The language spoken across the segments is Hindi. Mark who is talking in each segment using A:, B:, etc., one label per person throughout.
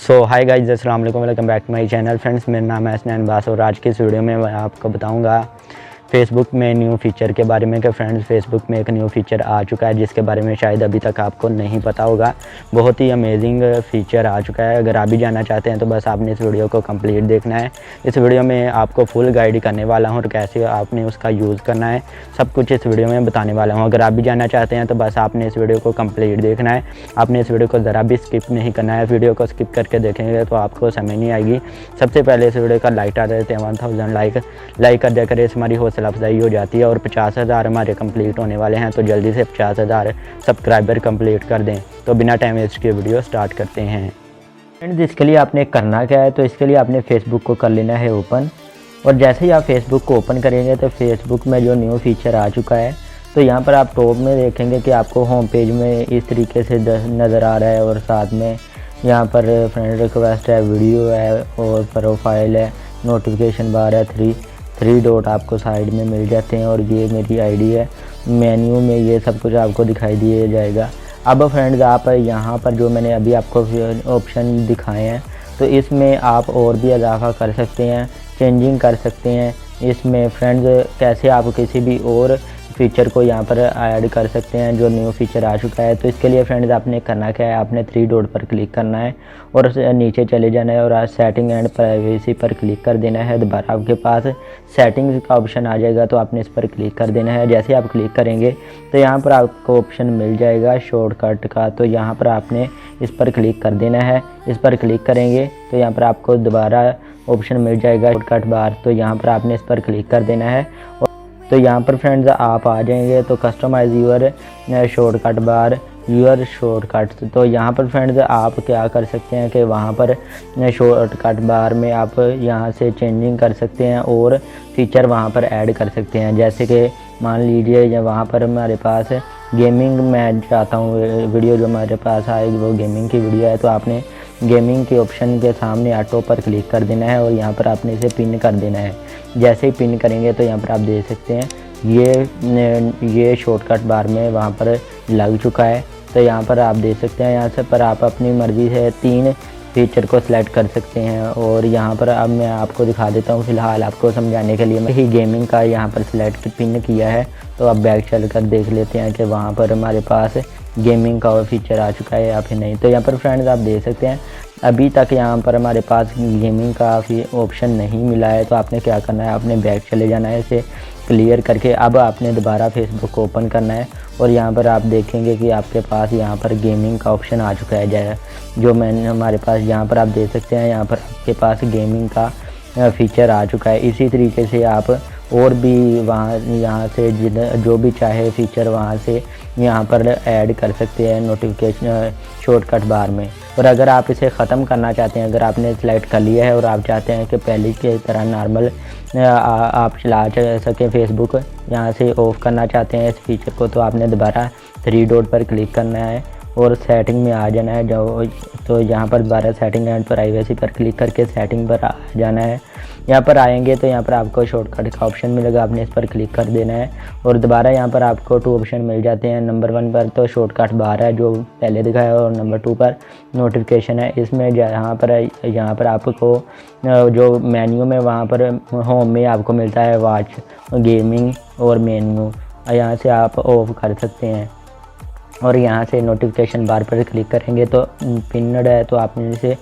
A: सो हाय गाइस, अस्सलाम वालेकुम, welcome back to my channel. Friends, मेरा नाम है हसनैन बास और आज की इस वीडियो में मैं आपको बताऊंगा फेसबुक में न्यू फीचर के बारे में कि फ्रेंड्स फेसबुक में एक न्यू फीचर आ चुका है जिसके बारे में शायद अभी तक आपको नहीं पता होगा। बहुत ही अमेजिंग फीचर आ चुका है। अगर आप भी जानना चाहते हैं तो बस आपने इस वीडियो को कंप्लीट देखना है। इस वीडियो में आपको फुल गाइड करने वाला हूँ और कैसे आपने उसका यूज़ करना है, सब कुछ इस वीडियो में बताने वाला हूँ। अगर आप भी जानना चाहते हैं तो बस आपने इस वीडियो को कंप्लीट देखना है। आपने इस वीडियो को ज़रा भी स्किप नहीं करना है। वीडियो को स्किप करके देखेंगे तो आपको समझ नहीं आएगी। सबसे पहले इस वीडियो का लाइक आ रहे थे 1000 लाइक कर दिया करें, हमारी हौसला अफजाई हो जाती है। और 50,000 हमारे कंप्लीट होने वाले हैं, तो जल्दी से 50,000 सब्सक्राइबर कंप्लीट कर दें। तो बिना टाइम वेस्ट के वीडियो स्टार्ट करते हैं। फ्रेंड्स, इसके लिए आपने करना क्या है, तो इसके लिए आपने फेसबुक को कर लेना है ओपन। और जैसे ही आप फेसबुक को ओपन करेंगे तो फेसबुक में जो न्यू फीचर आ चुका है, तो यहाँ पर आप टॉप में देखेंगे कि आपको होम पेज में इस तरीके से नज़र आ रहा है। और साथ में यहाँ पर फ्रेंड रिक्वेस्ट है, वीडियो है और प्रोफाइल है, नोटिफिकेशन बार है, थ्री डॉट आपको साइड में मिल जाते हैं। और ये मेरी आईडी है। मेन्यू में ये सब कुछ आपको दिखाई दिया जाएगा। अब फ्रेंड्स, आप यहाँ पर जो मैंने अभी आपको ऑप्शन दिखाए हैं, तो इसमें आप और भी इजाफा कर सकते हैं, चेंजिंग कर सकते हैं। इसमें फ्रेंड्स कैसे आप किसी भी और फीचर को यहाँ पर ऐड कर सकते हैं जो न्यू फीचर आ चुका है। तो इसके लिए फ्रेंड्स आपने करना क्या है, आपने थ्री डॉट पर क्लिक करना है और नीचे चले जाना है और आज सेटिंग एंड प्राइवेसी पर क्लिक कर देना है। दोबारा आपके पास सेटिंग्स का ऑप्शन आ जाएगा, तो आपने इस पर क्लिक कर देना है। जैसे आप क्लिक करेंगे तो यहाँ पर आपको ऑप्शन मिल जाएगा शॉर्टकट का, तो यहाँ पर आपने इस पर क्लिक कर देना है। इस पर क्लिक करेंगे तो यहाँ पर आपको दोबारा ऑप्शन मिल जाएगा शॉर्टकट बार, तो यहाँ पर आपने इस पर क्लिक कर देना है। तो यहाँ पर फ्रेंड्स आप आ जाएंगे तो customise your shortcut bar, your shortcut. तो यहाँ पर फ्रेंड्स आप क्या कर सकते हैं कि वहाँ पर शॉर्टकट बार में आप यहाँ से चेंजिंग कर सकते हैं और फीचर वहाँ पर ऐड कर सकते हैं। जैसे कि मान लीजिए वहाँ पर हमारे पास गेमिंग, मैं चाहता हूँ वीडियो जो हमारे पास आएगी वो गेमिंग की वीडियो है, तो आपने गेमिंग के ऑप्शन के सामने ऑटो पर क्लिक कर देना है और यहाँ पर आपने इसे पिन कर देना है। जैसे ही पिन करेंगे तो यहाँ पर आप देख सकते हैं ये शॉर्टकट बार में वहाँ पर लग चुका है। तो यहाँ पर आप देख सकते हैं, यहाँ से पर आप अपनी मर्ज़ी से 3 फीचर को सिलेक्ट कर सकते हैं। और यहाँ पर अब मैं आपको दिखा देता हूँ, फ़िलहाल आपको समझाने के लिए मैं ही गेमिंग का यहाँ पर सिलेक्ट पिन किया है। तो अब बैक चल कर देख लेते हैं कि वहाँ पर हमारे पास गेमिंग का फीचर आ चुका है या फिर नहीं। तो यहाँ पर फ्रेंड्स आप देख सकते हैं अभी तक यहाँ पर हमारे पास गेमिंग का ऑप्शन नहीं मिला है। तो आपने क्या करना है, आपने बैक चले जाना है, इसे क्लियर करके अब आपने दोबारा फेसबुक को ओपन करना है। और यहाँ पर आप देखेंगे कि आपके पास यहाँ पर गेमिंग का ऑप्शन आ चुका है, जो मैंने हमारे पास यहाँ पर आप देख सकते हैं, यहाँ पर आपके पास गेमिंग का फीचर आ चुका है। इसी तरीके से आप और भी यहाँ से जो भी चाहे फीचर वहाँ से यहाँ पर ऐड कर सकते हैं नोटिफिकेशन शॉर्टकट बार में। और अगर आप इसे ख़त्म करना चाहते हैं, अगर आपने सेलेक्ट कर लिया है और आप चाहते हैं कि पहले की तरह नॉर्मल आप चला सकें फेसबुक, यहाँ से ऑफ़ करना चाहते हैं इस फीचर को, तो आपने दोबारा 3 डॉट पर क्लिक करना है और सेटिंग में आ जाना है। तो यहाँ पर दोबारा सेटिंग एंड प्राइवेसी पर क्लिक करके सेटिंग पर आ जाना है। यहाँ पर आएंगे तो यहाँ पर आपको शॉर्टकट का ऑप्शन मिलेगा, आपने इस पर क्लिक कर देना है। और दोबारा यहाँ पर आपको 2 ऑप्शन मिल जाते हैं। नंबर 1 पर तो शॉर्टकट बार है जो पहले दिखाया, और नंबर 2 पर नोटिफिकेशन है। इसमें यहाँ पर आपको जो मेन्यू में वहाँ पर होम में आपको मिलता है वॉच, गेमिंग और मेन्यू, यहाँ से आप ऑफ कर सकते हैं। और यहाँ से नोटिफिकेशन बार पर क्लिक करेंगे तो पिनड है, तो आपने इसे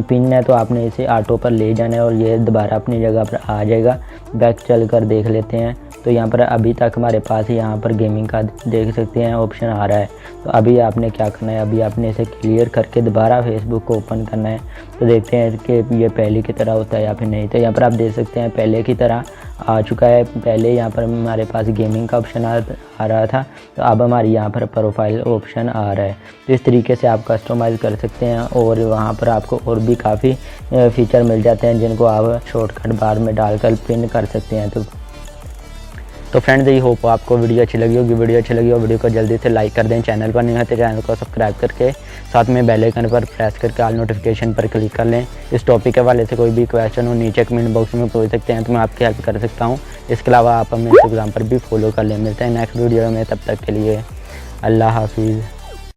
A: पिन है तो आपने इसे ऑटो पर ले जाना है और ये दोबारा अपनी जगह पर आ जाएगा। बैक चल कर देख लेते हैं। तो यहाँ पर अभी तक हमारे पास यहाँ पर गेमिंग का देख सकते हैं ऑप्शन आ रहा है। तो अभी आपने क्या करना है, अभी आपने इसे क्लियर करके दोबारा फेसबुक को ओपन करना है। तो देखते हैं कि ये पहले की तरह होता है या फिर नहीं। तो यहाँ पर आप देख सकते हैं पहले की तरह आ चुका है। पहले यहाँ पर हमारे पास गेमिंग का ऑप्शन आ रहा था, तो अब हमारी यहाँ पर प्रोफाइल ऑप्शन आ रहा है। तो इस तरीके से आप कस्टमाइज़ कर सकते हैं और वहाँ पर आपको और भी काफ़ी फीचर मिल जाते हैं जिनको आप शॉर्टकट बार में डालकर पिन कर सकते हैं। तो फ्रेंड्स, ये होप आपको वीडियो अच्छी लगी होगी। वीडियो को जल्दी से लाइक कर दें। चैनल पर नहीं है तो चैनल को सब्सक्राइब करके साथ में बेल आइकन पर प्रेस करके ऑल नोटिफिकेशन पर क्लिक कर लें। इस टॉपिक के हवाले से कोई भी क्वेश्चन हो नीचे कमेंट बॉक्स में पूछ सकते हैं, तो मैं आपकी हेल्प कर सकता हूँ। इसके अलावा आप हमें इंस्टाग्राम पर भी फॉलो कर लें। मिलते हैं नेक्स्ट वीडियो में, तब तक के लिए अल्लाह हाफिज़।